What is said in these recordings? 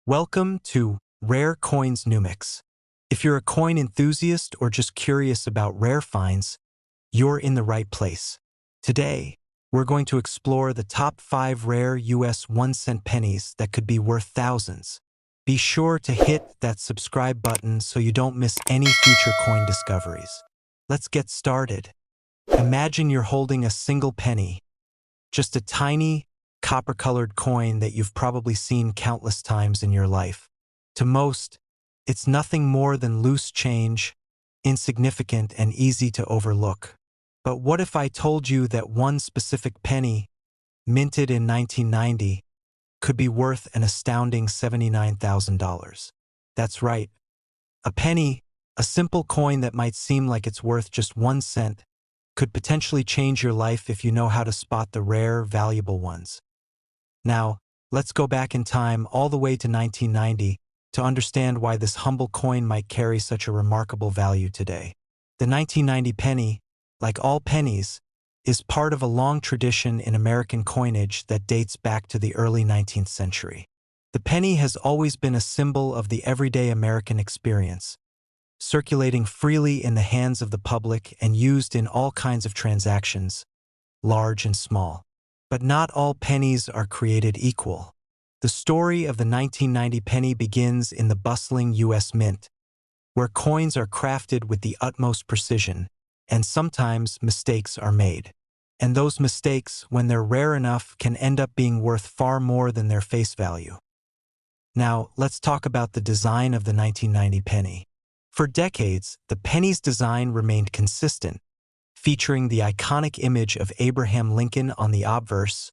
Welcome to Rare Coins New Mix. If you're a coin enthusiast or just curious about rare finds, you're in the right place. Today, we're going to explore the top 5 rare US 1-cent pennies that could be worth thousands. Be sure to hit that subscribe button so you don't miss any future coin discoveries. Let's get started. Imagine you're holding a single penny, just a tiny, copper-colored coin that you've probably seen countless times in your life. To most, it's nothing more than loose change, insignificant and easy to overlook. But what if I told you that one specific penny, minted in 1990, could be worth an astounding $79,000? That's right. A penny, a simple coin that might seem like it's worth just 1 cent, could potentially change your life if you know how to spot the rare, valuable ones. Now, let's go back in time all the way to 1990 to understand why this humble coin might carry such a remarkable value today. The 1990 penny, like all pennies, is part of a long tradition in American coinage that dates back to the early 19th century. The penny has always been a symbol of the everyday American experience, circulating freely in the hands of the public and used in all kinds of transactions, large and small. But not all pennies are created equal. The story of the 1990 penny begins in the bustling U.S. Mint, where coins are crafted with the utmost precision, and sometimes mistakes are made. And those mistakes, when they're rare enough, can end up being worth far more than their face value. Now, let's talk about the design of the 1990 penny. For decades, the penny's design remained consistent, featuring the iconic image of Abraham Lincoln on the obverse,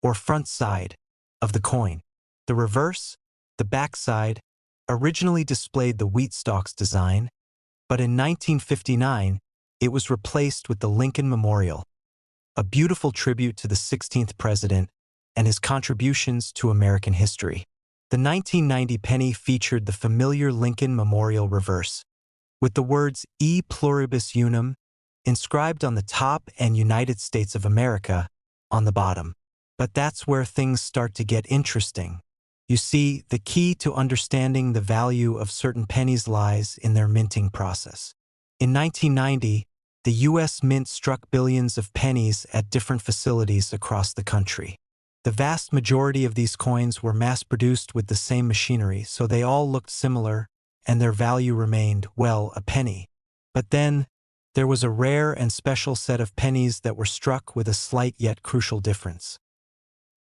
or front side, of the coin. The reverse, the back side, originally displayed the wheat stalks design, but in 1959, it was replaced with the Lincoln Memorial, a beautiful tribute to the 16th president and his contributions to American history. The 1990 penny featured the familiar Lincoln Memorial reverse, with the words E pluribus unum inscribed on the top and United States of America on the bottom. But that's where things start to get interesting. You see, the key to understanding the value of certain pennies lies in their minting process. In 1990, the U.S. Mint struck billions of pennies at different facilities across the country. The vast majority of these coins were mass-produced with the same machinery, so they all looked similar, and their value remained, well, a penny. But then, there was a rare and special set of pennies that were struck with a slight yet crucial difference.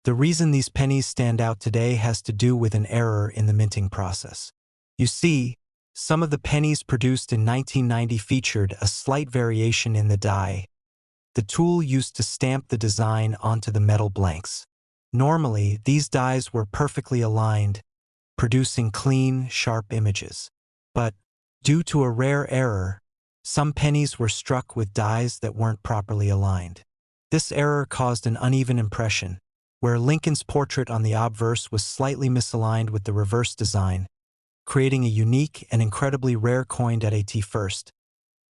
The reason these pennies stand out today has to do with an error in the minting process. You see, some of the pennies produced in 1990 featured a slight variation in the die, the tool used to stamp the design onto the metal blanks. Normally, these dies were perfectly aligned, producing clean, sharp images. But, due to a rare error, some pennies were struck with dies that weren't properly aligned. This error caused an uneven impression, where Lincoln's portrait on the obverse was slightly misaligned with the reverse design, creating a unique and incredibly rare coin at first.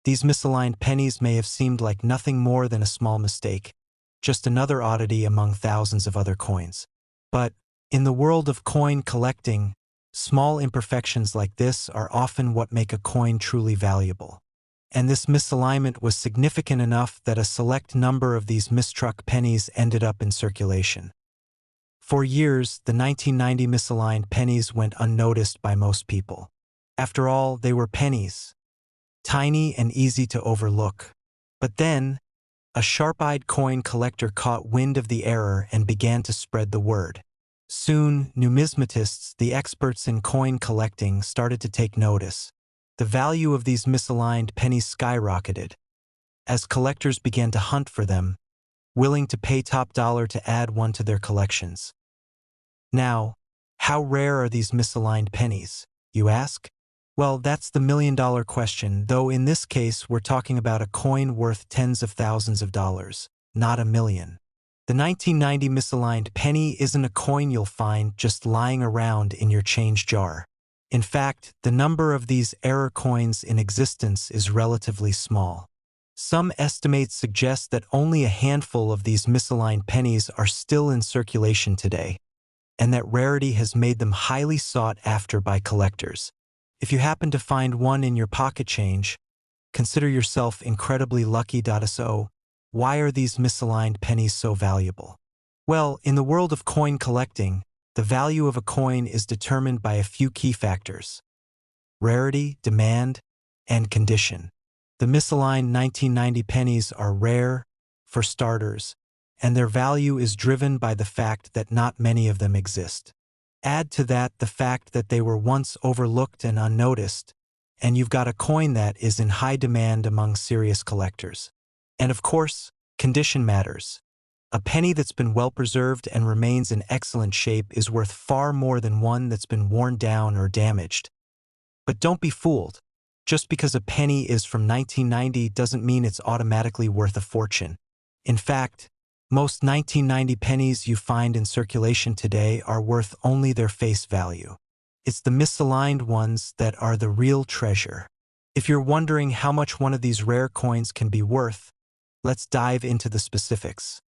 These misaligned pennies may have seemed like nothing more than a small mistake, just another oddity among thousands of other coins. But, in the world of coin collecting, small imperfections like this are often what make a coin truly valuable. And this misalignment was significant enough that a select number of these mistruck pennies ended up in circulation. For years, the 1990 misaligned pennies went unnoticed by most people. After all, they were pennies, tiny and easy to overlook. But then, a sharp-eyed coin collector caught wind of the error and began to spread the word. Soon, numismatists, the experts in coin collecting, started to take notice. The value of these misaligned pennies skyrocketed, as collectors began to hunt for them, willing to pay top dollar to add one to their collections. Now, how rare are these misaligned pennies, you ask? Well, that's the million-dollar question, though in this case we're talking about a coin worth tens of thousands of dollars, not a million. The 1990 misaligned penny isn't a coin you'll find just lying around in your change jar. In fact, the number of these error coins in existence is relatively small. Some estimates suggest that only a handful of these misaligned pennies are still in circulation today, and that rarity has made them highly sought after by collectors. If you happen to find one in your pocket change, consider yourself incredibly lucky. So, why are these misaligned pennies so valuable? Well, in the world of coin collecting, the value of a coin is determined by a few key factors: rarity, demand, and condition. The misaligned 1990 pennies are rare, for starters, and their value is driven by the fact that not many of them exist. Add to that the fact that they were once overlooked and unnoticed, and you've got a coin that is in high demand among serious collectors. And of course, condition matters. A penny that's been well preserved and remains in excellent shape is worth far more than one that's been worn down or damaged. But don't be fooled. Just because a penny is from 1990 doesn't mean it's automatically worth a fortune. In fact, most 1990 pennies you find in circulation today are worth only their face value. It's the misaligned ones that are the real treasure. If you're wondering how much one of these rare coins can be worth, let's dive into the specifics.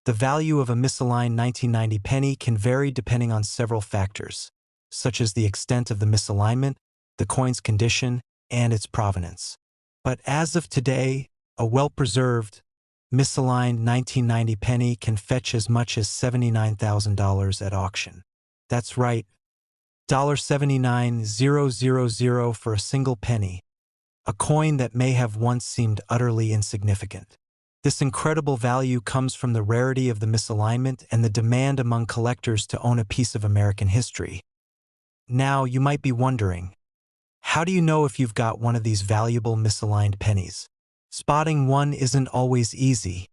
The value of a misaligned 1990 penny can vary depending on several factors, such as the extent of the misalignment, the coin's condition, and its provenance. But as of today, a well-preserved, misaligned 1990 penny can fetch as much as $79,000 at auction. That's right, $79,000 for a single penny, a coin that may have once seemed utterly insignificant. This incredible value comes from the rarity of the misalignment and the demand among collectors to own a piece of American history. Now, you might be wondering, how do you know if you've got one of these valuable misaligned pennies? Spotting one isn't always easy,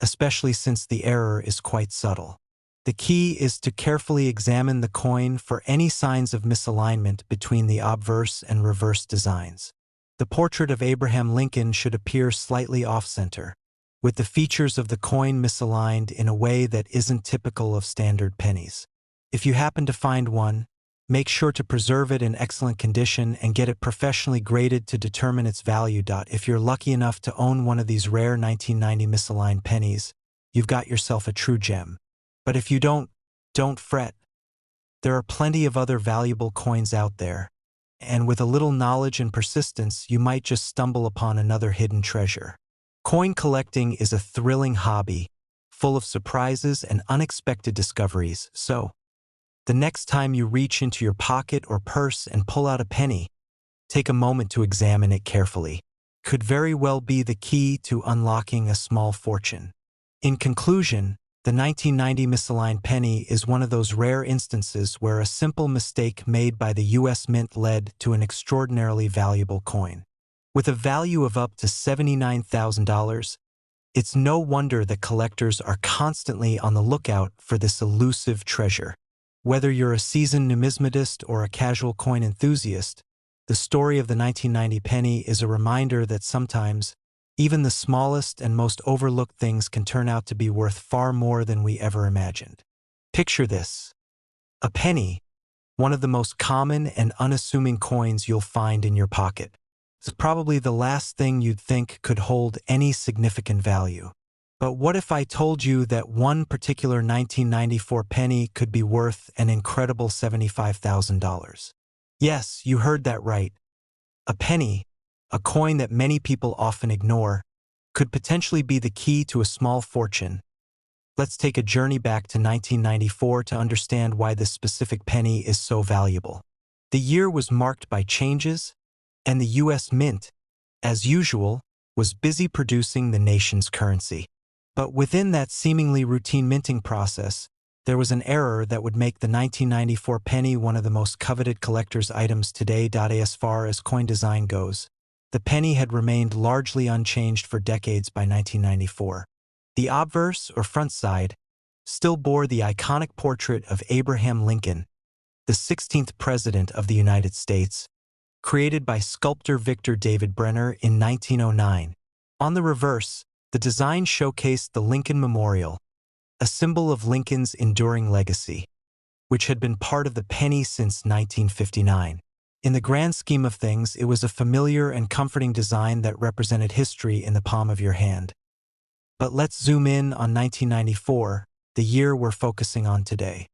especially since the error is quite subtle. The key is to carefully examine the coin for any signs of misalignment between the obverse and reverse designs. The portrait of Abraham Lincoln should appear slightly off-center, with the features of the coin misaligned in a way that isn't typical of standard pennies. If you happen to find one, make sure to preserve it in excellent condition and get it professionally graded to determine its value. If you're lucky enough to own one of these rare 1990 misaligned pennies, you've got yourself a true gem. But if you don't fret. There are plenty of other valuable coins out there, and with a little knowledge and persistence, you might just stumble upon another hidden treasure. Coin collecting is a thrilling hobby, full of surprises and unexpected discoveries, so the next time you reach into your pocket or purse and pull out a penny, take a moment to examine it carefully. Could very well be the key to unlocking a small fortune. In conclusion, the 1990 misaligned penny is one of those rare instances where a simple mistake made by the U.S. Mint led to an extraordinarily valuable coin. With a value of up to $79,000, it's no wonder that collectors are constantly on the lookout for this elusive treasure. Whether you're a seasoned numismatist or a casual coin enthusiast, the story of the 1990 penny is a reminder that sometimes, even the smallest and most overlooked things can turn out to be worth far more than we ever imagined. Picture this: a penny, one of the most common and unassuming coins you'll find in your pocket. It's probably the last thing you'd think could hold any significant value. But what if I told you that one particular 1994 penny could be worth an incredible $75,000? Yes, you heard that right. A penny, a coin that many people often ignore, could potentially be the key to a small fortune. Let's take a journey back to 1994 to understand why this specific penny is so valuable. The year was marked by changes, and the U.S. Mint, as usual, was busy producing the nation's currency. But within that seemingly routine minting process, there was an error that would make the 1994 penny one of the most coveted collector's items today. As far as coin design goes, the penny had remained largely unchanged for decades by 1994. The obverse, or front side, still bore the iconic portrait of Abraham Lincoln, the 16th President of the United States, created by sculptor Victor David Brenner in 1909. On the reverse, the design showcased the Lincoln Memorial, a symbol of Lincoln's enduring legacy, which had been part of the penny since 1959. In the grand scheme of things, it was a familiar and comforting design that represented history in the palm of your hand. But let's zoom in on 1994, the year we're focusing on today.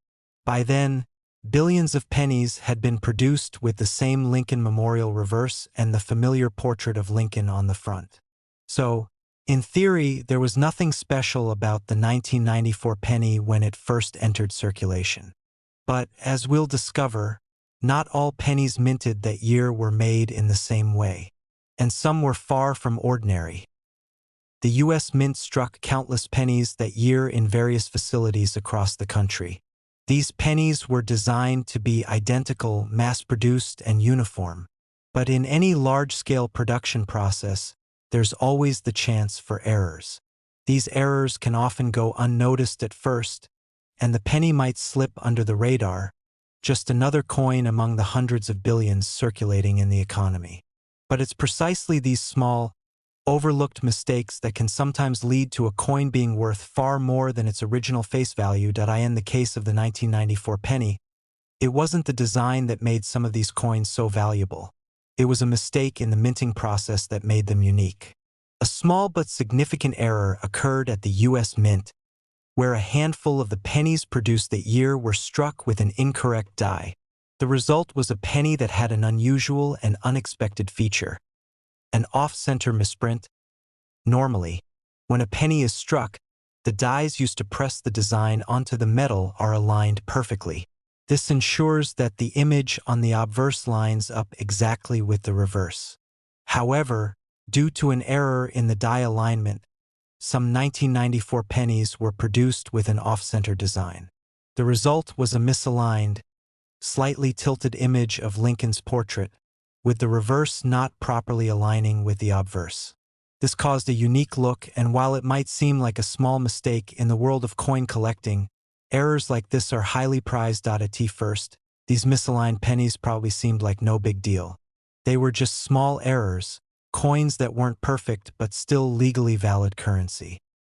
By then, billions of pennies had been produced with the same Lincoln Memorial reverse and the familiar portrait of Lincoln on the front. So, in theory, there was nothing special about the 1994 penny when it first entered circulation. But, as we'll discover, not all pennies minted that year were made in the same way, and some were far from ordinary. The U.S. Mint struck countless pennies that year in various facilities across the country. These pennies were designed to be identical, mass-produced, and uniform. But in any large-scale production process, there's always the chance for errors. These errors can often go unnoticed at first, and the penny might slip under the radar, just another coin among the hundreds of billions circulating in the economy. But it's precisely these small, overlooked mistakes that can sometimes lead to a coin being worth far more than its original face value. In the case of the 1994 penny, it wasn't the design that made some of these coins so valuable. It was a mistake in the minting process that made them unique. A small but significant error occurred at the U.S. Mint, where a handful of the pennies produced that year were struck with an incorrect die. The result was a penny that had an unusual and unexpected feature: an off-center misprint. Normally, when a penny is struck, the dies used to press the design onto the metal are aligned perfectly. This ensures that the image on the obverse lines up exactly with the reverse. However, due to an error in the die alignment, some 1994 pennies were produced with an off-center design. The result was a misaligned, slightly tilted image of Lincoln's portrait, with the reverse not properly aligning with the obverse. This caused a unique look, and while it might seem like a small mistake in the world of coin collecting, errors like this are highly prized. At first, these misaligned pennies probably seemed like no big deal. They were just small errors, coins that weren't perfect but still legally valid currency.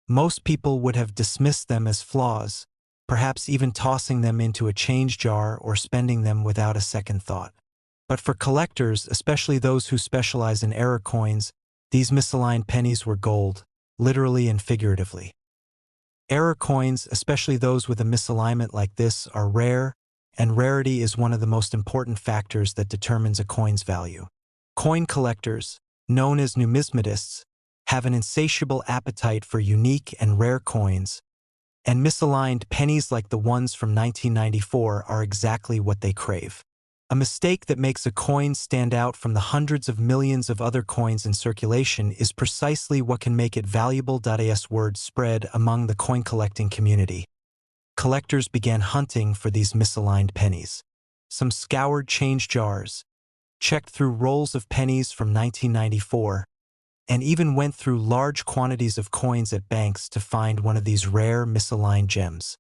Most people would have dismissed them as flaws, perhaps even tossing them into a change jar or spending them without a second thought. But for collectors, especially those who specialize in error coins, these misaligned pennies were gold, literally and figuratively. Error coins, especially those with a misalignment like this, are rare, and rarity is one of the most important factors that determines a coin's value. Coin collectors, known as numismatists, have an insatiable appetite for unique and rare coins, and misaligned pennies like the ones from 1994 are exactly what they crave. A mistake that makes a coin stand out from the hundreds of millions of other coins in circulation is precisely what can make it valuable. As word spread among the coin collecting community, collectors began hunting for these misaligned pennies. Some scoured change jars, checked through rolls of pennies from 1994, and even went through large quantities of coins at banks to find one of these rare misaligned gems.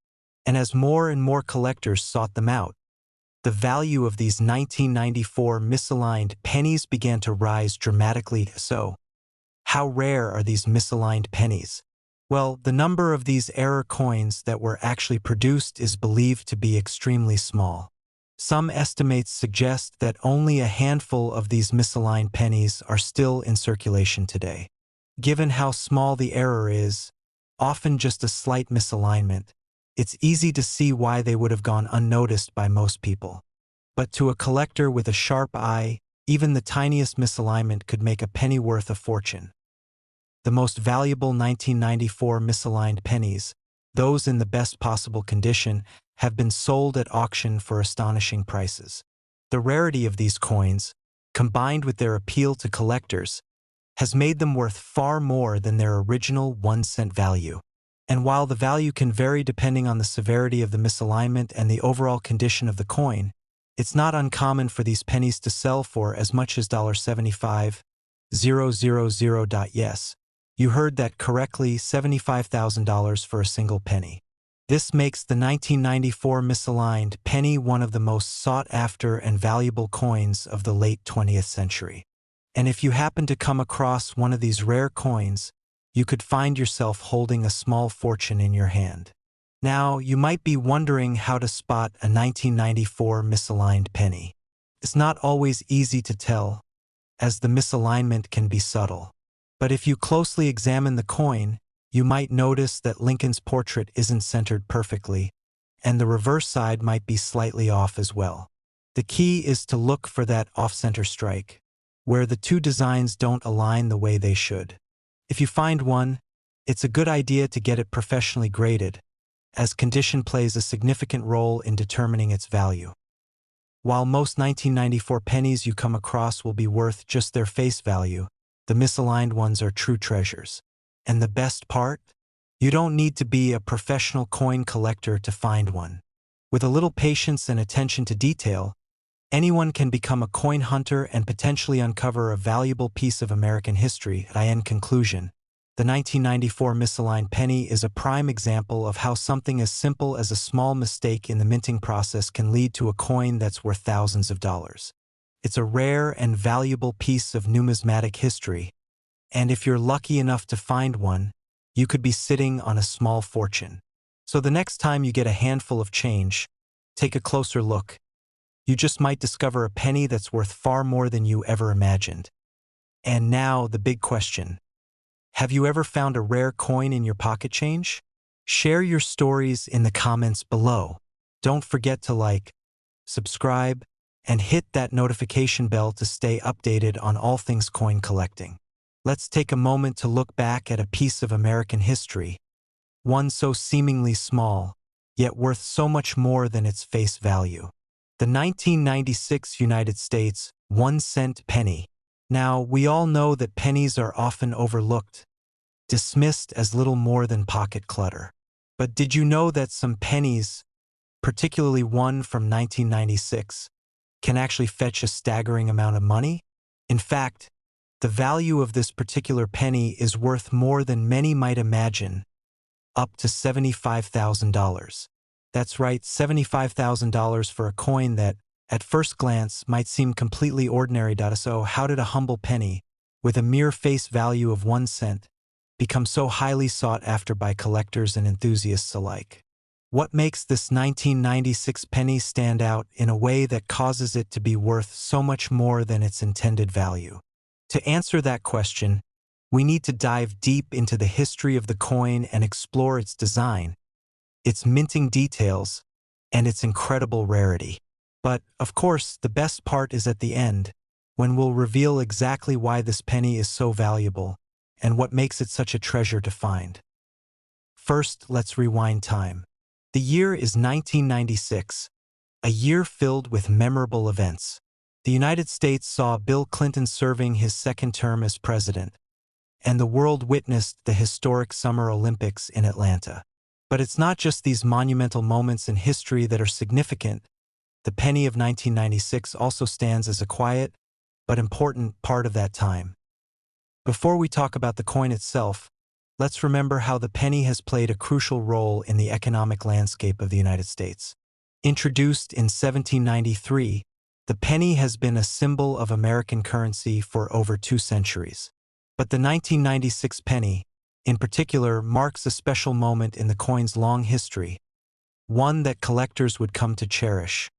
And as more and more collectors sought them out, the value of these 1994 misaligned pennies began to rise dramatically. So, how rare are these misaligned pennies? Well, the number of these error coins that were actually produced is believed to be extremely small. Some estimates suggest that only a handful of these misaligned pennies are still in circulation today. Given how small the error is, often just a slight misalignment, it's easy to see why they would have gone unnoticed by most people. But to a collector with a sharp eye, even the tiniest misalignment could make a penny worth a fortune. The most valuable 1994 misaligned pennies, those in the best possible condition, have been sold at auction for astonishing prices. The rarity of these coins, combined with their appeal to collectors, has made them worth far more than their original 1-cent value. And while the value can vary depending on the severity of the misalignment and the overall condition of the coin, it's not uncommon for these pennies to sell for as much as $75,000. Yes, you heard that correctly, $75,000 for a single penny. This makes the 1994 misaligned penny one of the most sought-after and valuable coins of the late 20th century. And if you happen to come across one of these rare coins, you could find yourself holding a small fortune in your hand. Now, you might be wondering how to spot a 1994 misaligned penny. It's not always easy to tell, as the misalignment can be subtle. But if you closely examine the coin, you might notice that Lincoln's portrait isn't centered perfectly, and the reverse side might be slightly off as well. The key is to look for that off-center strike, where the two designs don't align the way they should. If you find one, it's a good idea to get it professionally graded, as condition plays a significant role in determining its value. While most 1994 pennies you come across will be worth just their face value, the misaligned ones are true treasures. And the best part? You don't need to be a professional coin collector to find one. With a little patience and attention to detail, anyone can become a coin hunter and potentially uncover a valuable piece of American history. In conclusion, the 1994 misaligned penny is a prime example of how something as simple as a small mistake in the minting process can lead to a coin that's worth thousands of dollars. It's a rare and valuable piece of numismatic history, and if you're lucky enough to find one, you could be sitting on a small fortune. So the next time you get a handful of change, take a closer look. You just might discover a penny that's worth far more than you ever imagined. And now the big question. Have you ever found a rare coin in your pocket change? Share your stories in the comments below. Don't forget to like, subscribe, and hit that notification bell to stay updated on all things coin collecting. Let's take a moment to look back at a piece of American history, one so seemingly small, yet worth so much more than its face value. The 1996 United States 1-cent penny. Now, we all know that pennies are often overlooked, dismissed as little more than pocket clutter. But did you know that some pennies, particularly one from 1996, can actually fetch a staggering amount of money? In fact, the value of this particular penny is worth more than many might imagine, up to $75,000. That's right, $75,000 for a coin that, at first glance, might seem completely ordinary. So how did a humble penny, with a mere face value of 1 cent, become so highly sought after by collectors and enthusiasts alike? What makes this 1996 penny stand out in a way that causes it to be worth so much more than its intended value? To answer that question, we need to dive deep into the history of the coin and explore its design, its minting details, and its incredible rarity. But, of course, the best part is at the end, when we'll reveal exactly why this penny is so valuable and what makes it such a treasure to find. First, let's rewind time. The year is 1996, a year filled with memorable events. The United States saw Bill Clinton serving his second term as president, and the world witnessed the historic Summer Olympics in Atlanta. But it's not just these monumental moments in history that are significant. The penny of 1996 also stands as a quiet but important part of that time. Before we talk about the coin itself, let's remember how the penny has played a crucial role in the economic landscape of the United States. Introduced in 1793, the penny has been a symbol of American currency for over 2 centuries. But the 1996 penny, in particular, marks a special moment in the coin's long history, one that collectors would come to cherish.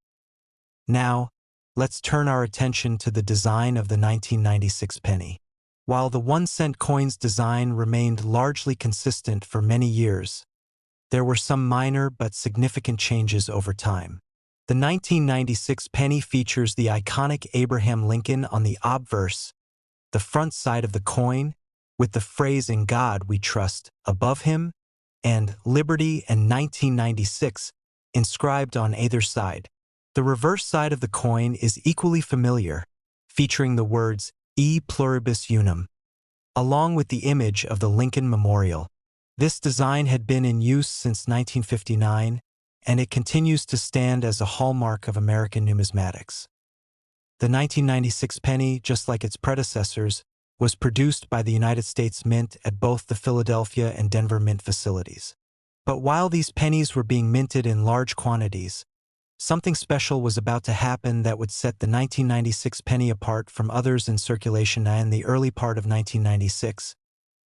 Now, let's turn our attention to the design of the 1996 penny. While the 1-cent coin's design remained largely consistent for many years, there were some minor but significant changes over time. The 1996 penny features the iconic Abraham Lincoln on the obverse, the front side of the coin, with the phrase "In God We Trust" above him, and "Liberty" and 1996 inscribed on either side. The reverse side of the coin is equally familiar, featuring the words "E pluribus unum," along with the image of the Lincoln Memorial. This design had been in use since 1959, and it continues to stand as a hallmark of American numismatics. The 1996 penny, just like its predecessors, was produced by the United States Mint at both the Philadelphia and Denver Mint facilities. But while these pennies were being minted in large quantities, something special was about to happen that would set the 1996 penny apart from others in circulation. In the early part of 1996,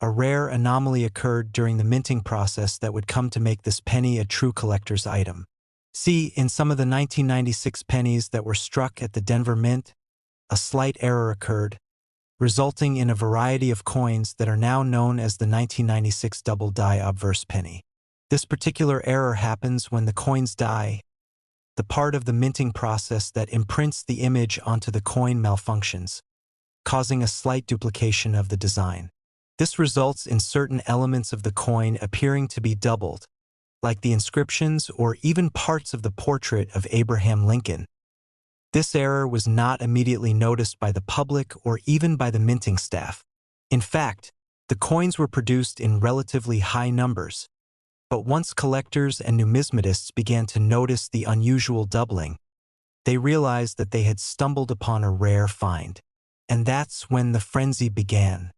a rare anomaly occurred during the minting process that would come to make this penny a true collector's item. See, in some of the 1996 pennies that were struck at the Denver Mint, a slight error occurred, resulting in a variety of coins that are now known as the 1996 double die obverse penny. This particular error happens when the coins die. The part of the minting process that imprints the image onto the coin malfunctions, causing a slight duplication of the design. This results in certain elements of the coin appearing to be doubled, like the inscriptions or even parts of the portrait of Abraham Lincoln. This error was not immediately noticed by the public or even by the minting staff. In fact, the coins were produced in relatively high numbers, but once collectors and numismatists began to notice the unusual doubling, they realized that they had stumbled upon a rare find. And that's when the frenzy began.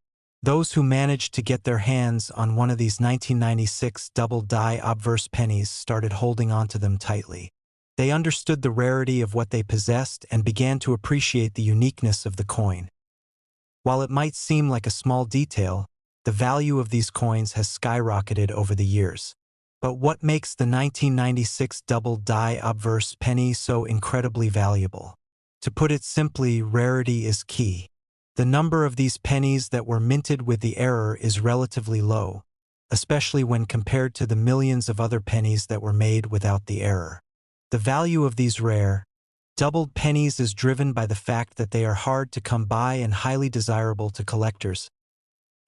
Those who managed to get their hands on one of these 1996 double-die obverse pennies started holding onto them tightly. They understood the rarity of what they possessed and began to appreciate the uniqueness of the coin. While it might seem like a small detail, the value of these coins has skyrocketed over the years. But what makes the 1996 double-die obverse penny so incredibly valuable? To put it simply, rarity is key. The number of these pennies that were minted with the error is relatively low, especially when compared to the millions of other pennies that were made without the error. The value of these rare, doubled pennies is driven by the fact that they are hard to come by and highly desirable to collectors.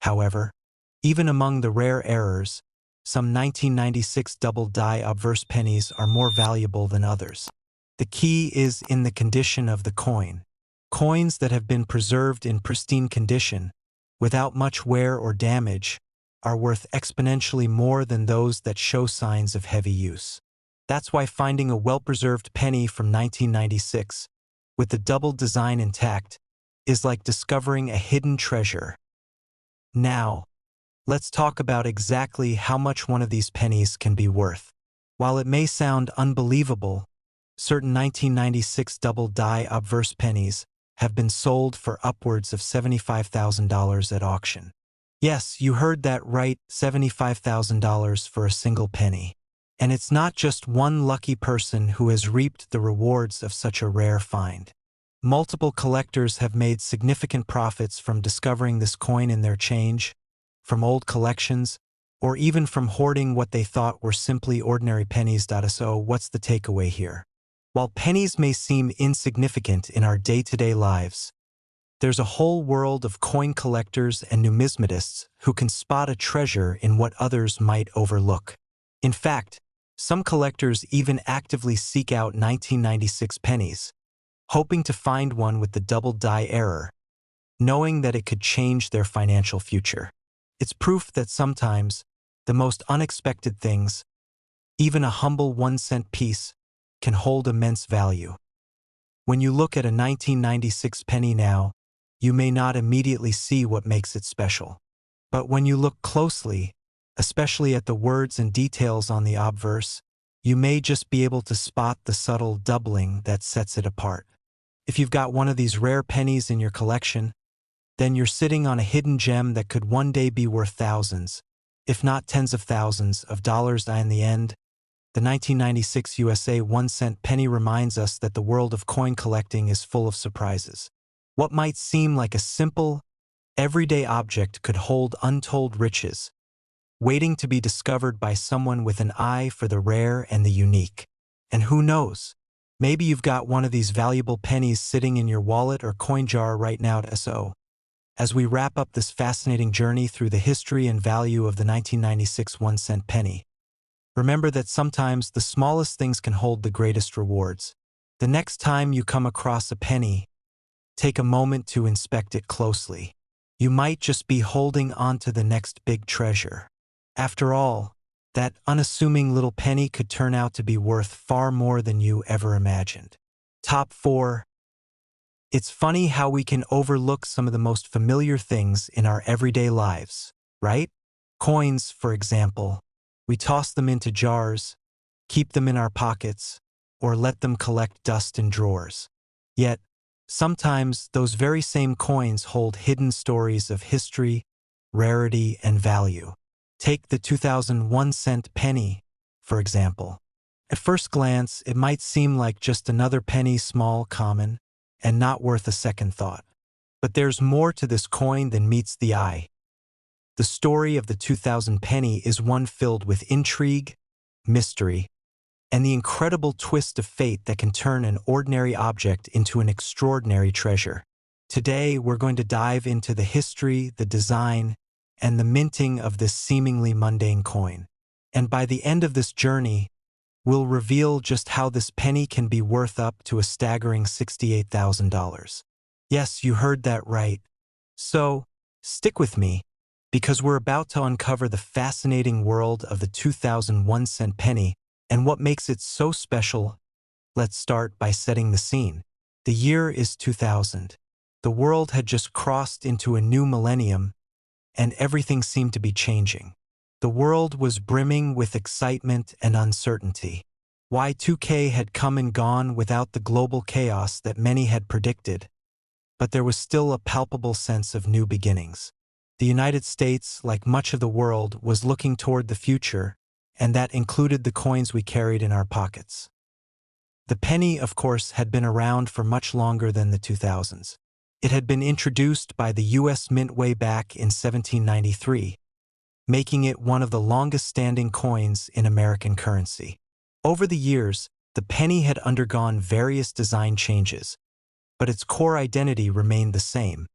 However, even among the rare errors, some 1996 double-die obverse pennies are more valuable than others. The key is in the condition of the coin. Coins that have been preserved in pristine condition, without much wear or damage, are worth exponentially more than those that show signs of heavy use. That's why finding a well-preserved penny from 1996, with the double design intact, is like discovering a hidden treasure. Now, let's talk about exactly how much one of these pennies can be worth. While it may sound unbelievable, certain 1996 double-die obverse pennies have been sold for upwards of $75,000 at auction. Yes, you heard that right, $75,000 for a single penny. And it's not just one lucky person who has reaped the rewards of such a rare find. Multiple collectors have made significant profits from discovering this coin in their change, from old collections, or even from hoarding what they thought were simply ordinary pennies. So what's the takeaway here? While pennies may seem insignificant in our day-to-day lives, there's a whole world of coin collectors and numismatists who can spot a treasure in what others might overlook. In fact, some collectors even actively seek out 1996 pennies, hoping to find one with the double-die error, knowing that it could change their financial future. It's proof that sometimes the most unexpected things, even a humble 1-cent piece, can hold immense value. When you look at a 1996 penny now, you may not immediately see what makes it special. But when you look closely, especially at the words and details on the obverse, you may just be able to spot the subtle doubling that sets it apart. If you've got one of these rare pennies in your collection, then you're sitting on a hidden gem that could one day be worth thousands, if not tens of thousands of dollars. In the end, the 1996 USA 1-cent penny reminds us that the world of coin collecting is full of surprises. What might seem like a simple, everyday object could hold untold riches, waiting to be discovered by someone with an eye for the rare and the unique. And who knows, maybe you've got one of these valuable pennies sitting in your wallet or coin jar right now. So, as we wrap up this fascinating journey through the history and value of the 1996 1-cent penny, remember that sometimes the smallest things can hold the greatest rewards. The next time you come across a penny, take a moment to inspect it closely. You might just be holding on to the next big treasure. After all, that unassuming little penny could turn out to be worth far more than you ever imagined. Top 4. It's funny how we can overlook some of the most familiar things in our everyday lives, right? Coins, for example. We toss them into jars, keep them in our pockets, or let them collect dust in drawers. Yet, sometimes those very same coins hold hidden stories of history, rarity, and value. Take the 2001-cent penny, for example. At first glance, it might seem like just another penny, small, common, and not worth a second thought. But there's more to this coin than meets the eye. The story of the 2000 penny is one filled with intrigue, mystery, and the incredible twist of fate that can turn an ordinary object into an extraordinary treasure. Today, we're going to dive into the history, the design, and the minting of this seemingly mundane coin. And by the end of this journey, we'll reveal just how this penny can be worth up to a staggering $68,000. Yes, you heard that right. So, stick with me, because we're about to uncover the fascinating world of the 2001 penny and what makes it so special. Let's start by setting the scene. The year is 2000. The world had just crossed into a new millennium, and everything seemed to be changing. The world was brimming with excitement and uncertainty. Y2K had come and gone without the global chaos that many had predicted, but there was still a palpable sense of new beginnings. The United States, like much of the world, was looking toward the future, and that included the coins we carried in our pockets. The penny, of course, had been around for much longer than the 2000s. It had been introduced by the U.S. Mint way back in 1793, making it one of the longest-standing coins in American currency. Over the years, the penny had undergone various design changes, but its core identity remained the same: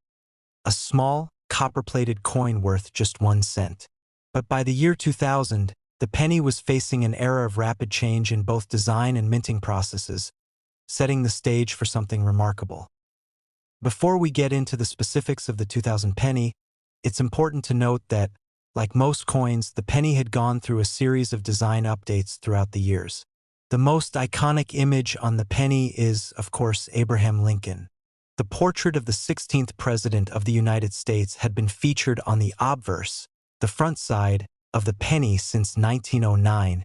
a small, copper-plated coin worth just 1 cent. But by the year 2000, the penny was facing an era of rapid change in both design and minting processes, setting the stage for something remarkable. Before we get into the specifics of the 2000 penny, it's important to note that, like most coins, the penny had gone through a series of design updates throughout the years. The most iconic image on the penny is, of course, Abraham Lincoln. The portrait of the 16th President of the United States had been featured on the obverse, the front side, of the penny since 1909,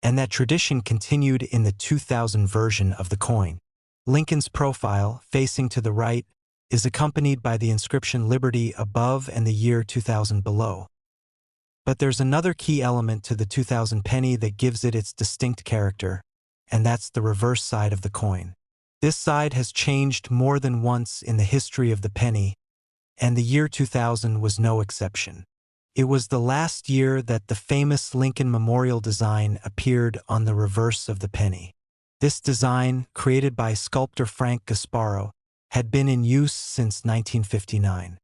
and that tradition continued in the 2000 version of the coin. Lincoln's profile, facing to the right, is accompanied by the inscription Liberty above and the year 2000 below. But there's another key element to the 2000 penny that gives it its distinct character, and that's the reverse side of the coin. This side has changed more than once in the history of the penny, and the year 2000 was no exception. It was the last year that the famous Lincoln Memorial design appeared on the reverse of the penny. This design, created by sculptor Frank Gasparo, had been in use since 1959.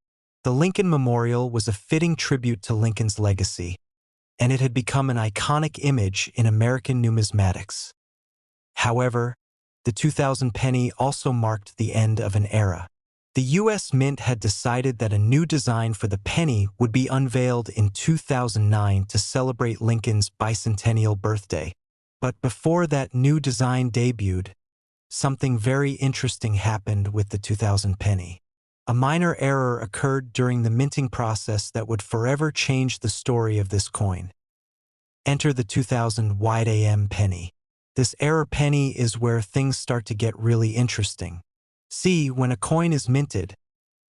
The Lincoln Memorial was a fitting tribute to Lincoln's legacy, and it had become an iconic image in American numismatics. However, the 2000 penny also marked the end of an era. The U.S. Mint had decided that a new design for the penny would be unveiled in 2009 to celebrate Lincoln's bicentennial birthday. But before that new design debuted, something very interesting happened with the 2000 penny. A minor error occurred during the minting process that would forever change the story of this coin. Enter the 2000 wide AM penny. This error penny is where things start to get really interesting. See, when a coin is minted,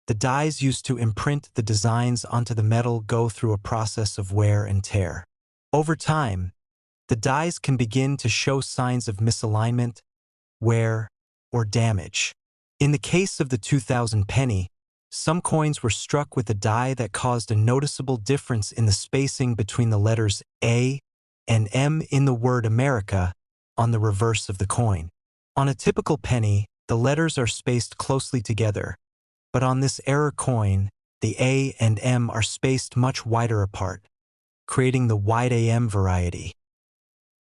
the dies used to imprint the designs onto the metal go through a process of wear and tear. Over time, the dies can begin to show signs of misalignment, wear, or damage. In the case of the 2000 penny, some coins were struck with a die that caused a noticeable difference in the spacing between the letters A and M in the word America on the reverse of the coin. On a typical penny, the letters are spaced closely together, but on this error coin, the A and M are spaced much wider apart, creating the wide AM variety.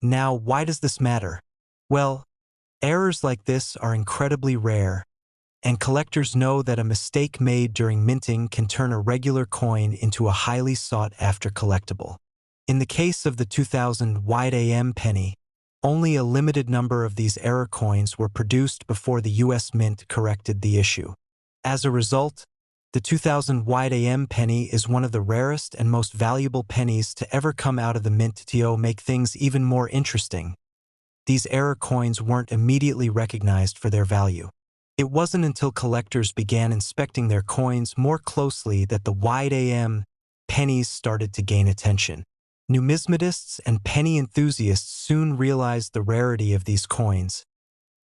Now, why does this matter? Well, errors like this are incredibly rare, and collectors know that a mistake made during minting can turn a regular coin into a highly sought-after collectible. In the case of the 2000 wide AM penny, only a limited number of these error coins were produced before the U.S. Mint corrected the issue. As a result, the 2000 wide AM penny is one of the rarest and most valuable pennies to ever come out of the mint. To make things even more interesting, these error coins weren't immediately recognized for their value. It wasn't until collectors began inspecting their coins more closely that the wide AM pennies started to gain attention. Numismatists and penny enthusiasts soon realized the rarity of these coins,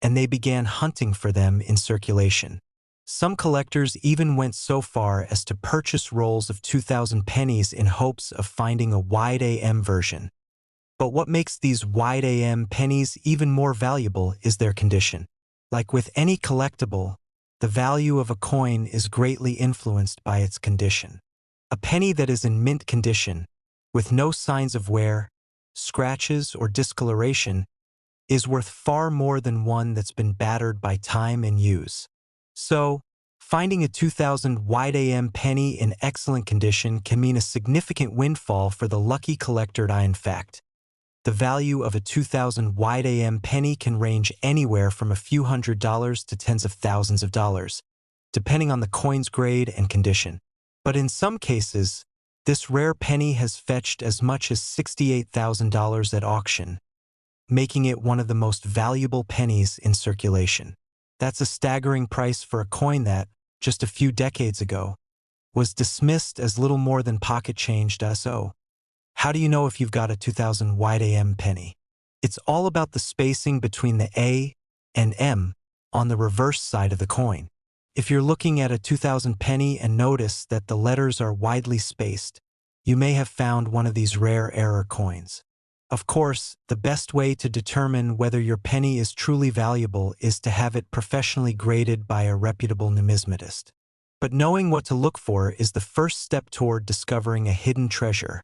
and they began hunting for them in circulation. Some collectors even went so far as to purchase rolls of 2,000 pennies in hopes of finding a wide AM version. But what makes these wide AM pennies even more valuable is their condition. Like with any collectible, the value of a coin is greatly influenced by its condition. A penny that is in mint condition, with no signs of wear, scratches, or discoloration, is worth far more than one that's been battered by time and use. So, finding a 2000 wide AM penny in excellent condition can mean a significant windfall for the lucky collector. In fact, the value of a 2000 wide AM penny can range anywhere from a few $100s to tens of thousands of dollars, depending on the coin's grade and condition. But in some cases, this rare penny has fetched as much as $68,000 at auction, making it one of the most valuable pennies in circulation. That's a staggering price for a coin that, just a few decades ago, was dismissed as little more than pocket change. So, how do you know if you've got a 2000 wide AM penny? It's all about the spacing between the A and M on the reverse side of the coin. If you're looking at a 2000 penny and notice that the letters are widely spaced, you may have found one of these rare error coins. Of course, the best way to determine whether your penny is truly valuable is to have it professionally graded by a reputable numismatist. But knowing what to look for is the first step toward discovering a hidden treasure.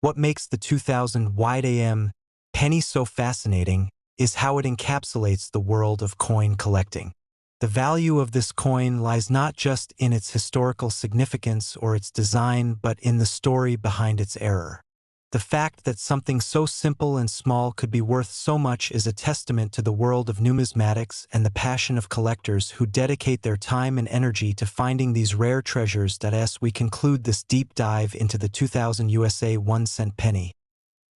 What makes the 2000 wide AM penny so fascinating is how it encapsulates the world of coin collecting. The value of this coin lies not just in its historical significance or its design, but in the story behind its error. The fact that something so simple and small could be worth so much is a testament to the world of numismatics and the passion of collectors who dedicate their time and energy to finding these rare treasures. As we conclude this deep dive into the 2000 USA 1-cent penny,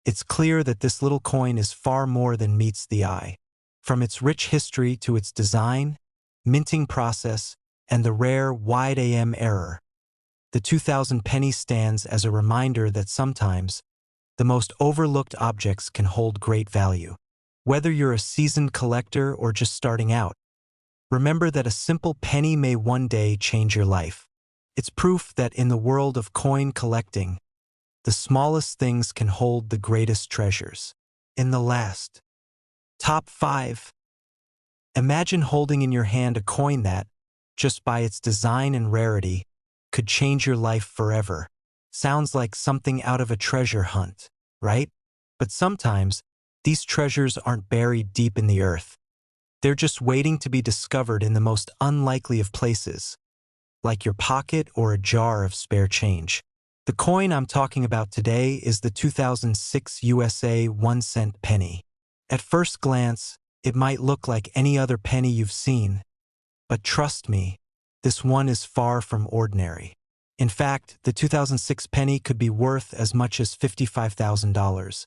it's clear that this little coin is far more than meets the eye. From its rich history to its design, minting process, and the rare wide AM error, the 2000 penny stands as a reminder that sometimes the most overlooked objects can hold great value. Whether you're a seasoned collector or just starting out, remember that a simple penny may one day change your life. It's proof that in the world of coin collecting, the smallest things can hold the greatest treasures. In the last top 5, imagine holding in your hand a coin that, just by its design and rarity, could change your life forever. Sounds like something out of a treasure hunt, right? But sometimes, these treasures aren't buried deep in the earth. They're just waiting to be discovered in the most unlikely of places, like your pocket or a jar of spare change. The coin I'm talking about today is the 2006 USA 1-cent penny. At first glance, it might look like any other penny you've seen, but trust me, this one is far from ordinary. In fact, the 2006 penny could be worth as much as $55,000.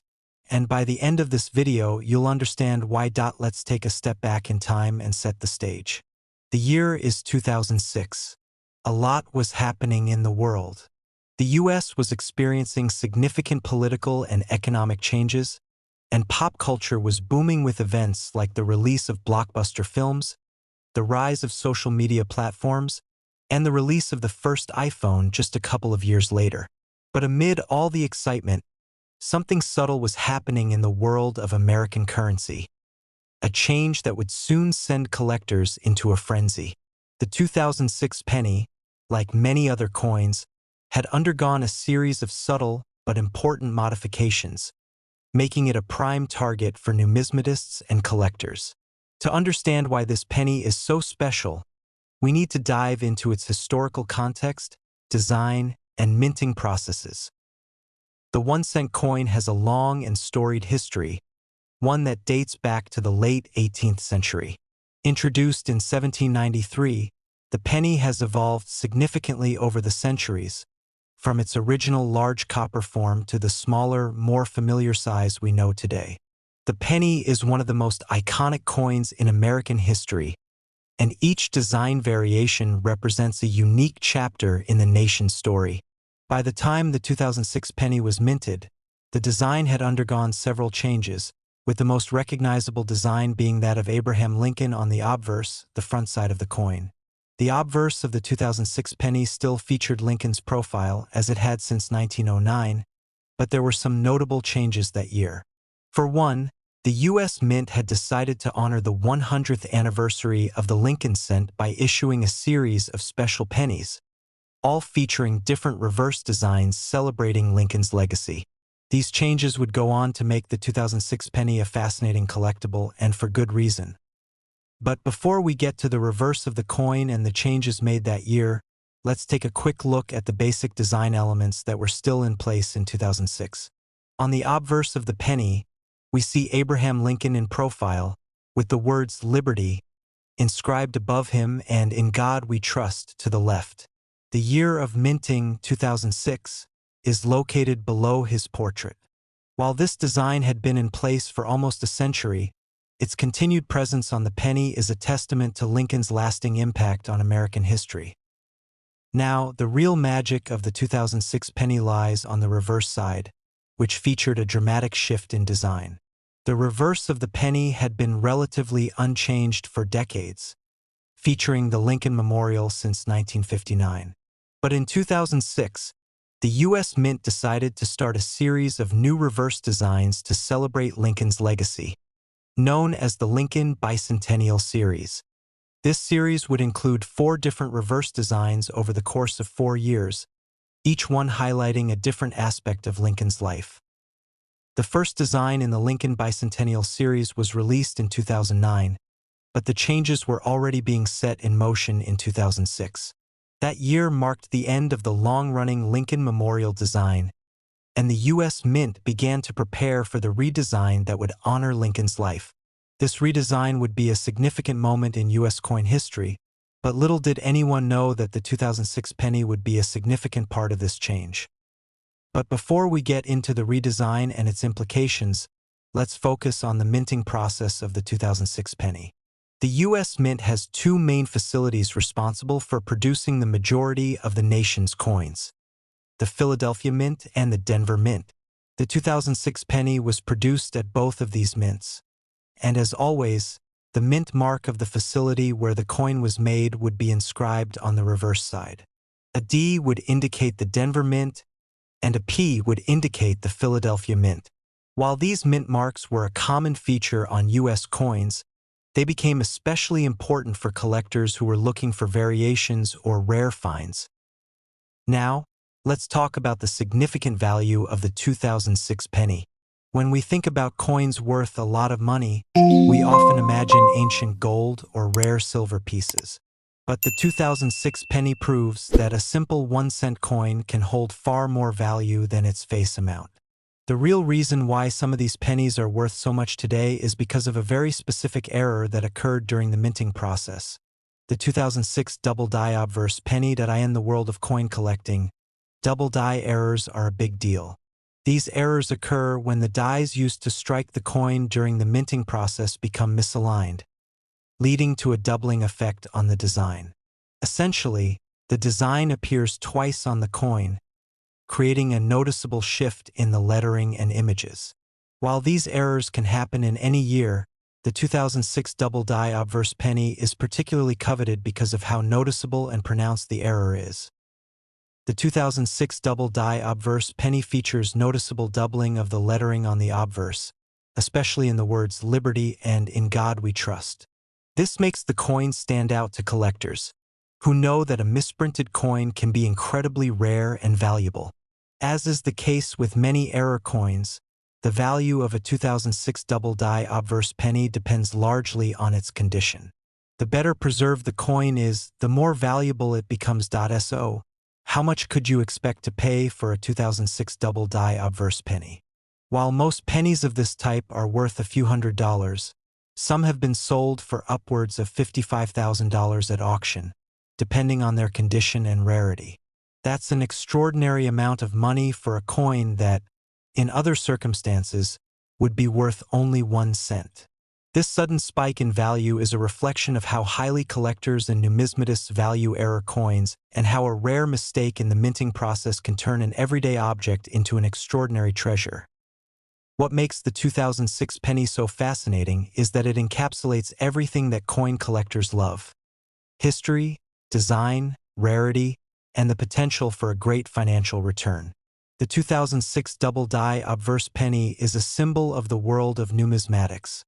And by the end of this video, you'll understand why. Let's take a step back in time and set the stage. The year is 2006. A lot was happening in the world. The US was experiencing significant political and economic changes, and pop culture was booming with events like the release of blockbuster films, the rise of social media platforms, and the release of the first iPhone just a couple of years later. But amid all the excitement, something subtle was happening in the world of American currency, a change that would soon send collectors into a frenzy. The 2006 penny, like many other coins, had undergone a series of subtle but important modifications, making it a prime target for numismatists and collectors. To understand why this penny is so special, we need to dive into its historical context, design, and minting processes. The 1-cent coin has a long and storied history, one that dates back to the late 18th century. Introduced in 1793, the penny has evolved significantly over the centuries, from its original large copper form to the smaller, more familiar size we know today. The penny is one of the most iconic coins in American history, and each design variation represents a unique chapter in the nation's story. By the time the 2006 penny was minted, the design had undergone several changes, with the most recognizable design being that of Abraham Lincoln on the obverse, the front side of the coin. The obverse of the 2006 penny still featured Lincoln's profile as it had since 1909, but there were some notable changes that year. For one, the U.S. Mint had decided to honor the 100th anniversary of the Lincoln cent by issuing a series of special pennies, all featuring different reverse designs celebrating Lincoln's legacy. These changes would go on to make the 2006 penny a fascinating collectible, and for good reason. But before we get to the reverse of the coin and the changes made that year, let's take a quick look at the basic design elements that were still in place in 2006. On the obverse of the penny, we see Abraham Lincoln in profile, with the words "Liberty" inscribed above him and "In God We Trust" to the left. The year of minting, 2006, is located below his portrait. While this design had been in place for almost a century, its continued presence on the penny is a testament to Lincoln's lasting impact on American history. Now, the real magic of the 2006 penny lies on the reverse side, which featured a dramatic shift in design. The reverse of the penny had been relatively unchanged for decades, featuring the Lincoln Memorial since 1959. But in 2006, the U.S. Mint decided to start a series of new reverse designs to celebrate Lincoln's legacy, known as the Lincoln Bicentennial Series. This series would include 4 different reverse designs over the course of 4 years, each one highlighting a different aspect of Lincoln's life. The first design in the Lincoln Bicentennial Series was released in 2009, but the changes were already being set in motion in 2006. That year marked the end of the long-running Lincoln Memorial design, and the U.S. Mint began to prepare for the redesign that would honor Lincoln's life. This redesign would be a significant moment in U.S. coin history, but little did anyone know that the 2006 penny would be a significant part of this change. But before we get into the redesign and its implications, let's focus on the minting process of the 2006 penny. The U.S. Mint has 2 main facilities responsible for producing the majority of the nation's coins: the Philadelphia Mint and the Denver Mint. The 2006 penny was produced at both of these mints, and as always, the mint mark of the facility where the coin was made would be inscribed on the reverse side. A D would indicate the Denver Mint, and a P would indicate the Philadelphia Mint. While these mint marks were a common feature on U.S. coins, they became especially important for collectors who were looking for variations or rare finds. Now, let's talk about the significant value of the 2006 penny. When we think about coins worth a lot of money, we often imagine ancient gold or rare silver pieces. But the 2006 penny proves that a simple 1-cent coin can hold far more value than its face amount. The real reason why some of these pennies are worth so much today is because of a very specific error that occurred during the minting process. The 2006 double die obverse penny. In the world of coin collecting, double die errors are a big deal. These errors occur when the dies used to strike the coin during the minting process become misaligned, leading to a doubling effect on the design. Essentially, the design appears twice on the coin, creating a noticeable shift in the lettering and images. While these errors can happen in any year, the 2006 double die obverse penny is particularly coveted because of how noticeable and pronounced the error is. The 2006 double die obverse penny features noticeable doubling of the lettering on the obverse, especially in the words "Liberty" and "In God We Trust." This makes the coin stand out to collectors, who know that a misprinted coin can be incredibly rare and valuable. As is the case with many error coins, the value of a 2006 double die obverse penny depends largely on its condition. The better preserved the coin is, the more valuable it becomes. So, how much could you expect to pay for a 2006 double die obverse penny? While most pennies of this type are worth a few $100s, some have been sold for upwards of $55,000 at auction, depending on their condition and rarity. That's an extraordinary amount of money for a coin that, in other circumstances, would be worth only 1 cent. This sudden spike in value is a reflection of how highly collectors and numismatists value error coins and how a rare mistake in the minting process can turn an everyday object into an extraordinary treasure. What makes the 2006 penny so fascinating is that it encapsulates everything that coin collectors love: history, design, rarity, and the potential for a great financial return. The 2006 double-die obverse penny is a symbol of the world of numismatics,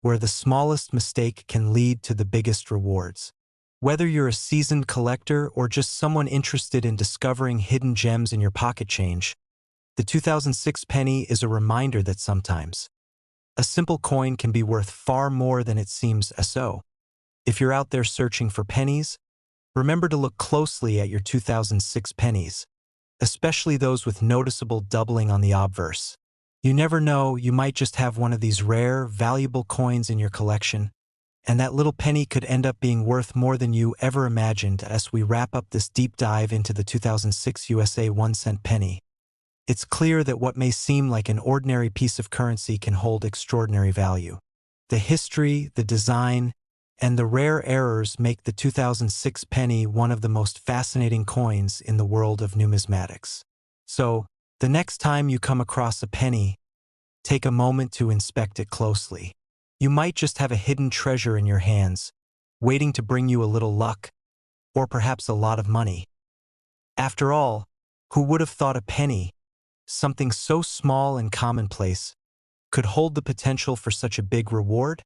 where the smallest mistake can lead to the biggest rewards. Whether you're a seasoned collector or just someone interested in discovering hidden gems in your pocket change, the 2006 penny is a reminder that sometimes a simple coin can be worth far more than it seems. So, if you're out there searching for pennies, remember to look closely at your 2006 pennies, especially those with noticeable doubling on the obverse. You never know, you might just have one of these rare, valuable coins in your collection, and that little penny could end up being worth more than you ever imagined. As we wrap up this deep dive into the 2006 USA 1-cent penny, it's clear that what may seem like an ordinary piece of currency can hold extraordinary value. The history, the design, and the rare errors make the 2006 penny one of the most fascinating coins in the world of numismatics. So, the next time you come across a penny, take a moment to inspect it closely. You might just have a hidden treasure in your hands, waiting to bring you a little luck, or perhaps a lot of money. After all, who would have thought a penny, something so small and commonplace, could hold the potential for such a big reward?